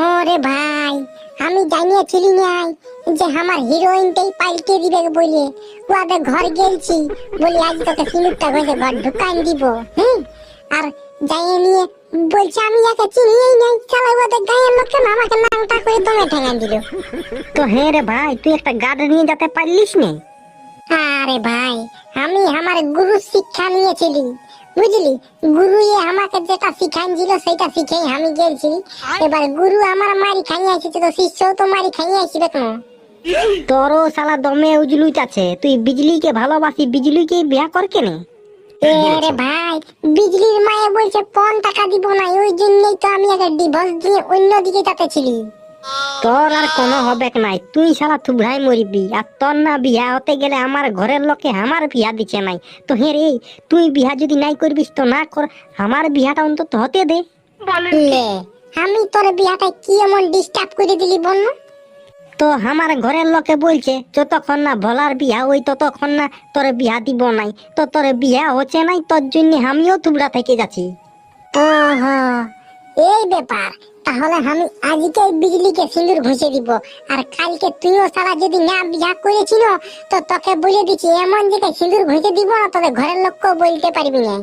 ওরে ভাই, আমি জানিয়েছিলি নাই যে আমার হিরোইনটাই পাল্টে দিবে বলে ওদের ঘর গেলছি বলি আজ তোকে সিনুকটা ঘরে ঘর ঢুকান দিব। আর যাইয়ে নিয়ে বলছে আমি একে চিনিয়েই নাই, শালা ওদের গায়ের লোককে আমাকে নাংটা করে দমে ঠেঙান দিল। তো হ্যাঁ রে ভাই, তুই একটা গার্ড নিয়ে যেতে পারলিস নি? আরে ভাই, আমি আমার গুরু শিক্ষা নিয়েছিলি, বুঝলি? গুরু আমাকে যেটা শিখাইছিল সেটা শিখেই আমি গেছি। এবার গুরু আমার মারি খাইয়ে আসছে, তো শিষ্য তো মারি খাইয়ে আসবে কেন? তোরও শালা দমে উজলুইট আছে, তুই বিজলিকে ভালোবাসি, বিজলিকে বিয়া কর কেনে? রে ভাই, বিজলির মায়ে বলছে ৫ টাকা দিব না, ওই জন্যই তো আমি একটা ডিভোর্স দিয়ে অন্যদিকে যাতেছিলি। তোর আর কোনো হবে নাই, তুই শালা থুবড়াই মরিবি। আর তোর না বিয়া হতে গেলে আমার ঘরের লোকে আমার বিয়া দিচ্ছে নাই। তো হ্যাঁ রে, তুই বিয়া যদি নাই করবিস তো না কর, আমার বিয়াটা অন্তত হতে দে। লে, আমি তোর বিয়াটা কি এমন ডিস্টার্ব করে দিলি বল না? তো আমার ঘরের লোকে বলছে যতক্ষণ না ভোলার বিয়া ওই ততক্ষণ না তোর বিয়া দিব নাই। তো তোর বিয়া হচ্ছে নাই, তোর জন্য আমিও থুবড়া থেকে যাচ্ছি। ওহো, এই ব্যাপার। তাহলে আমি আজকে বিজলিকে সিঁদুর ঘষে দিব, আর কালকে তুইও সারা যদি না বিয়া করেছিল তো তোকে বলে দিচ্ছি এমন জায়গায় সিঁদুর ঘষে দিব না তবে ঘরের লোককেও বলতে পারবি না।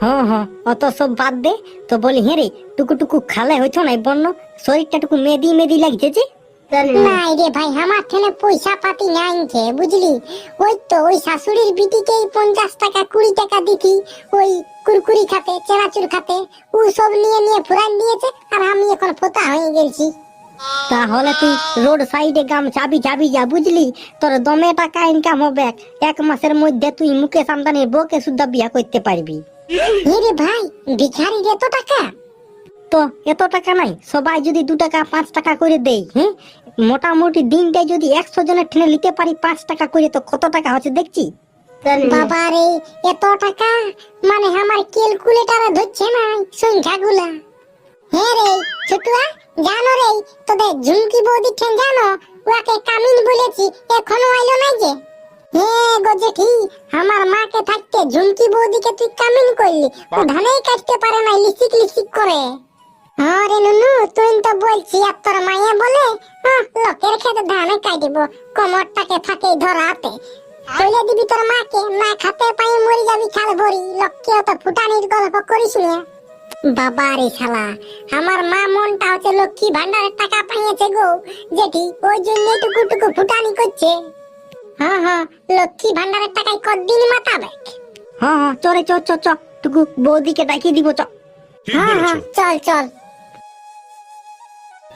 হ্যাঁ, অত সব বাদ দে। তো বলি হ্যাঁ রে, টুকু খালে হইতো নাই বন্য, শরীরটা টুকু মেদি লাগছে যে। নাই রে ভাই, আমার ঠেনে পয়সা পাতি নাই কে, বুঝলি? ওই তো ওই শাশুড়ির বিটিকে ৫০ টাকা ২০ টাকা দিতি ওই কুরকুরি খাতে, চেনাচুর খাতে, ও সব নিয়ে ফুরান দিয়েছে, আর আমি এখন ফোতা হয়ে গেছি। তাহলে তুই রোড সাইডে গাম চাবি যা, বুঝলি? তোর দমে টাকা ইনকাম হবে, ১ মাসের মধ্যে তুই মুকেশ আম্বানির বউকে সুদ্ধা বিয়া করতে পারবি। রে ভাই, ভিখারি এত টাকা? তো এত টাকা নাই, সবাই যদি ২ টাকা ৫ টাকা করে দেই, মোটামুটি দিনটাই যদি ১০০ জনের ঠেনে নিতে পারি ৫ টাকা করে, তো কত টাকা হচ্ছে দেখছি। বাবা রে, এত টাকা মানে আমার ক্যালকুলেটারে ধরছে না সংখ্যাগুলা। হ্যাঁ রে ছোটুয়া, জানো রে তোদের ঝুমকি বৌদি ঠেন জানো, ওকে কামিন বলেছি, এখনো আইলো নাই যে। হ্যাঁ গো জেঠি, আমার মাকে থাকতে ঝুমকি বৌদিকে তুই কামিন করলি, ও ধানেই কাটতে পারে না, লিসিক করে। আরে নুনু, তুই তো বলছি আর তোর মায়ে বলে লোকের খেতে ধানে কাটিব, কোমরটাকে ফাঁকে ধরাতে বলে দিবি তোর মাকে, না খাতে পাই মরে যাবি খাল ভরি, লোককে তো ফুটানির গল্প করিস না। বাবা রে শালা, আমার মা মনটা হচ্ছে লক্ষ্মী ভান্ডারের টাকা পাইয়েছে গো জেঠি, ওই জন্য টুকু ফুটানি করছে। হ্যাঁ, লক্ষ্মী ভান্ডারের টাকায় কতদিন মাতাবে। হ্যাঁ চলে চ টুকু বৌদিকে ডাকিয়ে দিব চ। হ্যাঁ চল।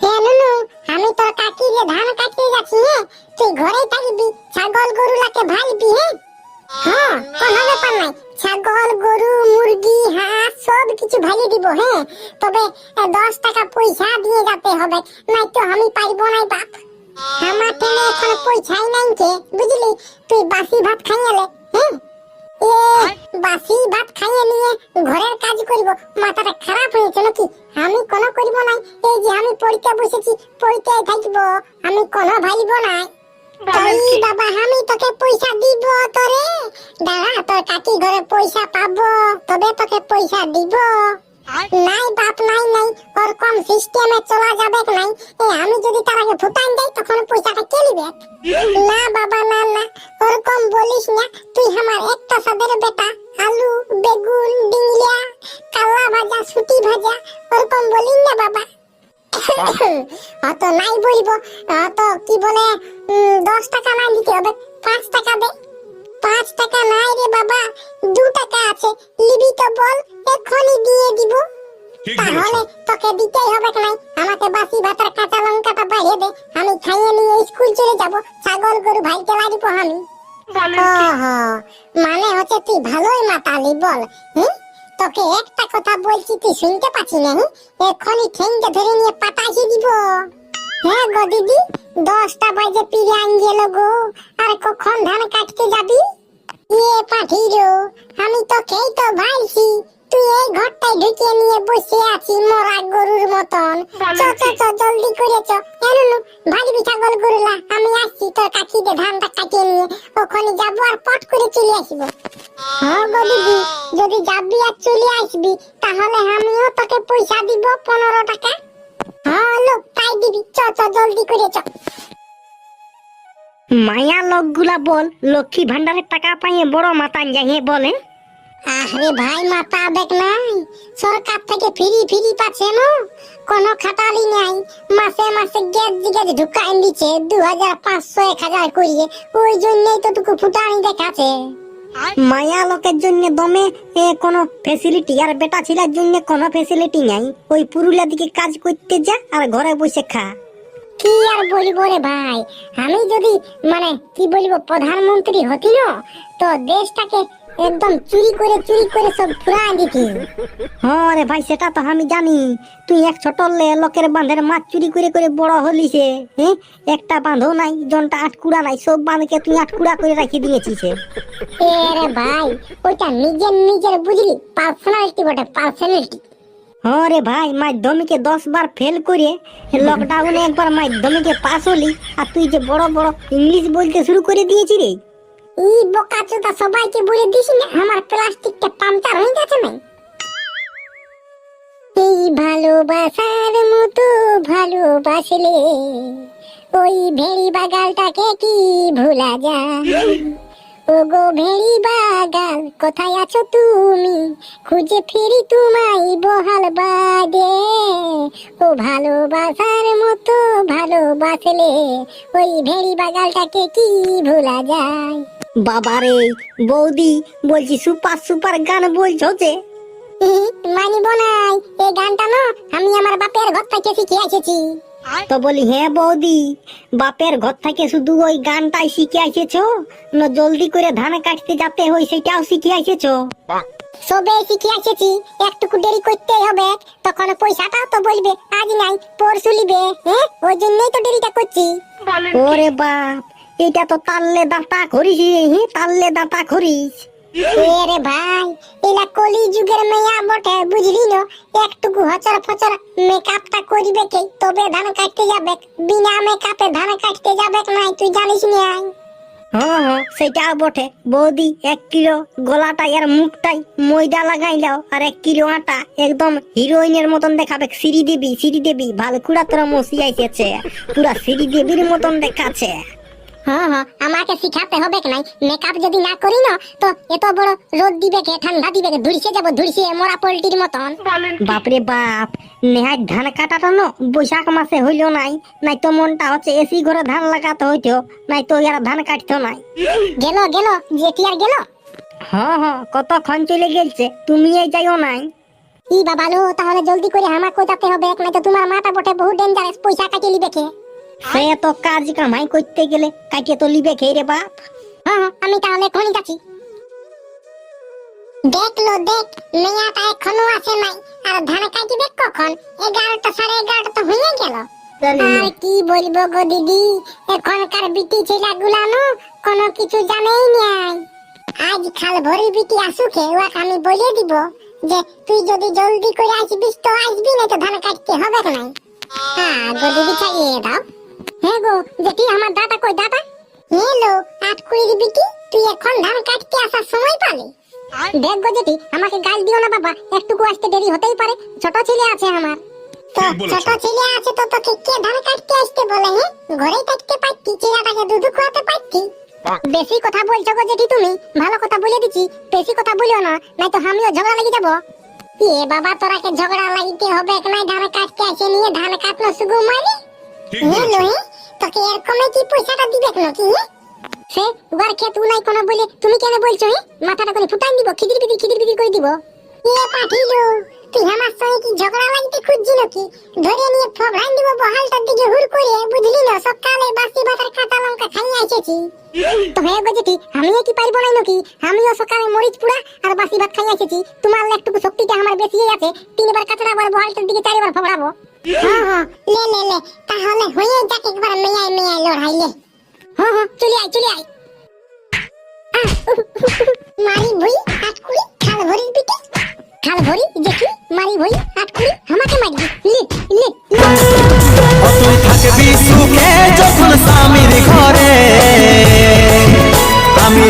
হ্যাঁ নুনু, আমি তোর কাকির ধান কাটতে যাচ্ছি, তুই ঘরেই থাকবি, ছাগল গরুলাকে ভালবি। হ্যাঁ, কোনো ব্যাপার নাই, ছাগল গরু মুরগি হাঁস সব কিছু ভালি দিব। তবে ১০ টাকা পয়সা দিয়ে যেতে হবে, নাই তো আমি পাইবো নাই বাপ। আমার টেনে এখন পয়সাই নাই কে, বুঝলি? তুই বাসি ভাত খাইয়ালে, বাসি ভাত খাইয়ে নিয়ে ঘরের কাজ করব, মাথাটা খারাপ হয়েছে নাকি? আমি কোনো করব নাই, এই যে আমি পড়তে বসেছি, পড়তে থাকবো, আমি কোনো ভালিব নাই। বাবা, আমি তোকে পয়সা দিব তোরে, দাঁড়া তোর কাকি ঘরে পয়সা পাবো তবে তোকে পয়সা দিব। নাই বাপ, নাই ওরকম সিস্টেমে চলা যাবে নাই। আমি যদি তার আগে ফুটান দেই তখন পয়সাটা কে নিবে? না বাবা, না ওরকম বলিস না, তুই আমার একটা সাদের বেটা, আলু বেগুন ডিংলিয়া কালা ভাজা সুটি ভাজা ওরকম বলিস না বাবা। অত নাই বলবো, অত কি বলে ১০ টাকা না দিতে হবে, ৫ টাকা দে। ৫ টাকা নাই রে বাবা, ২ টাকা আছে, লিবি তো বল, এখনই দিয়ে দিব। তাহলে তোকে দিতেই হবে নাই, আমাকে বাসি ভাতের কাঁচা লঙ্কাটা বাড়িয়ে দে, আমি খাইয়ে নিয়ে স্কুল চলে যাব, ছাগল গরু ভাইতে লাগবো আমি। মানে হচ্ছে তুই ভালোই মাতালি বল। তোকে একটা কথা বলছি, তুই শুনতে পাচ্ছি না? এখনই ঠেঙ্গে ধরে নিয়ে পাঠাইছি দিব। হ্যাঁ গো দিদি, ১০টা বাজে পিড়ে আন গেল গো, আর কখন ধান কাটতে যাবি? পাঠিরো, আমি তোকেই তো ভাইছি, তুই এই ঘরটাই মাথায় ঢুকিয়ে নিয়ে বসে আছি মরা গরুর মতন। চ চ চ জলদি করে চ। এনুনু ভাগবি ছাগল গরুলা, আমি আসছি তোর কাকিতে ধানটা কাটিয়ে নিয়ে ওখানে যাবো আর পট করে চলে আসবো। হ্যাঁ গো দিদি, যদি যাবি আর চলে আসবি তাহলে আমিও তোকে পয়সা দিব 15 টাকা। হ্যাঁ লোক তাই দিবি, চ চ জলদি করে চ। মায়া লোকগুলা বল লক্ষ্মী ভান্ডারের টাকা পাইয়ে বড় মাতান যাইয়ে বলে। আরে ভাই মাথা দেখ নাই, সরকার থেকে ফ্রি পাচ্ছে না, কোনো খাটালি নাই। মাসে মাসে গ্যাস জিগ্যাস ঢুকাই দিচ্ছে 2500 1000 করিয়ে, ওই জন্যই তো টুকু ফুটানি দেখাচ্ছে। মায়া লোকের জন্য দমে কোনো ফ্যাসিলিটি, আর বেটা ছেলের জন্য কোনো ফ্যাসিলিটি নাই। ওই পুরুলিয়া দিকে কাজ করতে যা আর ঘরে বসে খা। কি আর বলবো রে ভাই, আমি যদি মানে কি বলবো প্রধানমন্ত্রী হতি না তো দেশটাকে একদম চুরি করে সব ফুরাই দিতি। হ্যাঁ রে ভাই, সেটা তো আমি জানি। তুই এক ছোট লোকের বাঁধের মাছ চুরি করে বড় হলিছে। হ্যাঁ, একটা বাঁধও নাই, জনটা আটকুড়া নাই, সব বাঁধকে তুই আটকুড়া করে রাখি দিয়েছিস। এ রে ভাই, ওইটা নিজের বুঝলি পার্সোনালিটি বটে, পার্সোনালিটি। হ্যাঁ রে ভাই, মাধ্যমিকে 10 বার ফেল করে লকডাউনে একবার মাধ্যমিকে পাস হলি, আর তুই যে বড় ইংলিশ বলতে শুরু করে দিয়েছি রে। এই বোকাচোদা সবাইকে বলে দিস না আমার প্লাস্টিকটা পাংচার হয়ে গেছে না। এই ভালোবাসার মতো ভালোবাসলে ওই ভেড়ি বাগালটাকে কি ভোলা যায়। ও গো ভেড়ি বাগাল কোথায় আছো তুমি, খুঁজে ফিরি তোমায় বহাল বাদে। ও ভালোবাসার মতো ভালোবাসলে ওই ভেড়ি বাগালটাকে কি ভোলা যায়। বাবারে বৌদি, বলছি সুপার গান বলছো যে। মানিব নাই, এই গানটা না আমি আমার বাপের ঘর থেকে শিখে এসেছি। তো বলি হ্যাঁ বৌদি, বাপের ঘর থেকে শুধু ওই গানটাই শিখে এসেছো না জলদি করে ধান কাটতে যেতে হয় সেটাও শিখে এসেছো? সবে শিখে এসেছি, একটুকু দেরি করতে হবে, তখন পয়সাটাও তো বলবে আজ নাই পরশু লিবে। হ্যাঁ, ওই জন্যই তো দেরিটা করছি। ওরে বাপ, এটা তো তাল্লে দাঁতা করিস। হ্যাঁ, তাল্লে দাঁতা করিস। রে ভাই, এলা কলি যুগের মেয়া বটে, বুঝলি না? একটুকু হচর ফচর মেকআপটা করিবে কে, তবে ধান কাটতে যাবে। বিনা মেকআপে ধান কাটতে যাবে নাই, তুই জানিস না? হ্যাঁ, সেটাও বটে বৌদি। 1 কিলো গলাটা আর মুখটাই ময়দা লাগাইলাও, আর 1 কিলো আটা, একদম হিরোইনের মতন দেখাবে। শ্রী দেবী ভালকুড়া তোরা মসি আইছে, পুরা শ্রী দেবীর মতন দেখাচ্ছে। হ্যাঁ, আমাকে শিখাতে হবে কি নাই? মেকআপ যদি না করি না তো এত বড় রোদ দিবে কে, ঠান্ডা দিবে কে, ধুরছে যাবো ধুরছে মরা পোল্ট্রির মতন। বাপরে বাপ, নেহাই ধান কাটাটা না বৈশাখ মাসে হইলো নাই তো মনটা হচ্ছে এসি ঘরে ধান লাগাতে হইতো, নাই তো আর ধান কাটতো নাই। গেল যেটি আর গেল। হ্যাঁ, কতক্ষণ চলে গেলছে, তুমি এই যাইও নাই। ই বাবা লো, তাহলে জলদি করে আমাকে যেতে হবে, নাই তো তোমার মাথা বটে বহু ডেঞ্জারাস, পয়সা কাটিয়ে লিবে কে। সে তো কাজ কামাই করতে গেলে কাটিয়ে তো লিবে খেয়ে রে বাপ। হ্যাঁ, আমি তাহলে এখনই যাচ্ছি। দেখলো দেখ, মেয়াটা এখনো আসে নাই, আর ধান কাটিবে কখন? 11টা 11:30 তো হয়ে গেল। আর কি বলবো গো দিদি, এখনকার বিটি ছেলেগুলা না কোনো কিছু জানেই নাই। আজ খাল ভরি বিটি আসুকে ওকে আমি বলে দিব যে তুই যদি জলদি করে আসবিস তো আসবি, না তো ধান কাটতে হবে না। হ্যাঁ গো দিদি, চাইয়ে দাও। হ্যাঁ গো যেটি, আমার দাদা কই দাদা? হ্যালো আটকুড়ির বিটি, তুই এখন ধান কাটতে আসার সময় পালি? দেখ গো যেটি, আমাকে গাল দিও না বাবা, একটুকু আসতে দেরি হতেই পারে, ছোট ছেলে আছে আমার। তো ছোট ছেলে আছে তো তোকে কে ধান কাটতে আসতে বলে? হ্যাঁ, ঘরেই থাকতে পারতি, ছেলেটাকে দুধ খাওয়াতে পারতি। বেশি কথা বলছো গো যেটি তুমি, ভালো কথা বলে দিচ্ছি, বেশি কথা বলিও না, নাই তো আমিও ঝগড়া লেগে যাবো। এ বাবা, তোরাকে ঝগড়া লাগিতে হবে নাই, ধান কাটতে আসে নিয়ে ধান কাটলো শুধু মারি। হ্যালো, তোকে এরকমই কি পয়সাটা দিবে নাকি? সে উগার খেত নাই কোনো বলে তুমি কেন বলছো? মাথাটা করে ফুটাই দিব, খিদির বিদির করে দিব। এ পাঠিলো, তুই আমার সঙ্গে কি ঝগড়া লাগতে খুঁজছি নাকি? ধরে নিয়ে ফবরাই দিব বহালটার দিকে হুর করে, বুঝলি না? সকালে বাসি ভাতের কাঁচা লঙ্কা খাইয়ে এসেছি। তো হয়ে গেছি, আমিও কি পারবো না নাকি? আমিও সকালে মরিচ পুরা আর বাসি ভাত খাইয়ে এসেছি। তোমার একটুকু শক্তিটা আমার বেশি আছে, 3বার কাঁচা আবার বহালটার দিকে 4বার ফবরাবো। হ্যাঁ, লে তাহলে হয়ে যাক একবার মেয়াই লড়াই লে। হ্যাঁ, চলে আয়। মারি ভুই আটকুড়ি খাল ভরির পিঠে, খাল ভরি জেঠি মারি ভই